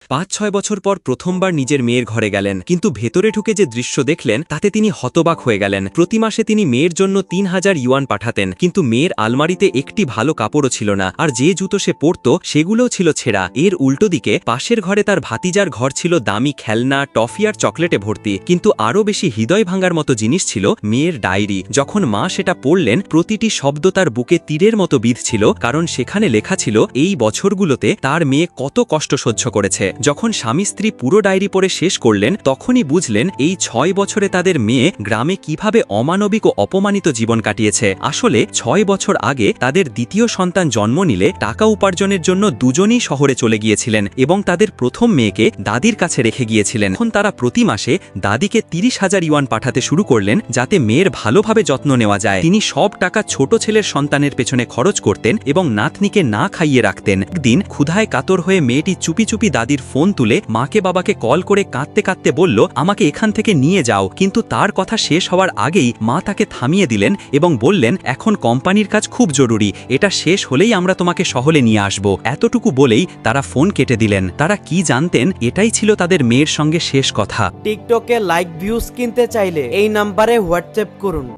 ৫-৬ বছর পর প্রথমবার নিজের মেয়ের ঘরে গেলেন, কিন্তু ভেতরে ঢুকে যে দৃশ্য দেখলেন তাতে তিনি হতবাক হয়ে গেলেন। প্রতি মাসে তিনি মেয়ের জন্য ৩,০০০ ইউয়ান পাঠাতেন, কিন্তু মেয়ের আলমারিতে একটি ভালো কাপড়ও ছিল না, আর যে জুতো সে পরত সেগুলোও ছিল ছেঁড়া। এর উল্টো দিকে পাশের ঘরে তার ভাতিজার ঘর ছিল দামি খেলনা, টফি আর চকলেটে ভর্তি, কিন্তু আরও বেশি হৃদয় ভাঙার মতো জিনিস ছিল মেয়ের ডায়েরি। যখন মা সেটা পড়লেন, প্রতিটি শব্দ তার বুকে তীরের মতো বিঁধছিল, কারণ সেখানে লেখা ছিল এই বছরগুলোতে তার মেয়ে কত কষ্ট সহ্য করেছে। যখন স্বামী স্ত্রী পুরো ডায়েরি পড়ে শেষ করলেন, তখনই বুঝলেন এই ৬ বছরে তাদের মেয়ে গ্রামে কিভাবে অমানবিক ও অপমানিত জীবন কাটিয়েছে। আসলে ৬ বছর আগে তাদের দ্বিতীয় সন্তান জন্ম নিলে টাকা উপার্জনের জন্য দুজনেই শহরে চলে গিয়েছিলেন এবং তাদের প্রথম মেয়েকে দাদির কাছে রেখে গিয়েছিলেন। এখন তারা প্রতি মাসে দাদিকে ৩০,০০০ ইউয়ান পাঠাতে শুরু করলেন, যাতে মেয়ের ভালোভাবে যত্ন নেওয়া যায়। তিনি সব টাকা ছোট ছেলের সন্তানের পেছনে খরচ করতেন এবং নাতনিকে না খাইয়ে রাখতেন। একদিন ক্ষুধায় কাতর হয়ে মেয়েটি চুপি চুপি দাদির ফোন তুলে মাকে বাবাকে কল করে কাঁদতে কাঁদতে বলল, আমাকে এখান থেকে নিয়ে যাও। কিন্তু তার কথা শেষ হওয়ার আগেই মা তাকে থামিয়ে দিলেন এবং বললেন, এখন কোম্পানির কাজ খুব জরুরি, এটা শেষ হলেই আমরা তোমাকে শহরে নিয়ে আসব। এতটুকু বলেই তারা ফোন কেটে দিলেন। তারা কি জানতেন এটাই ছিল তাদের মেয়ের সঙ্গে শেষ কথা। টিকটকে লাইক ভিউজ কিনতে চাইলে এই নাম্বারে হোয়াটসঅ্যাপ করুন।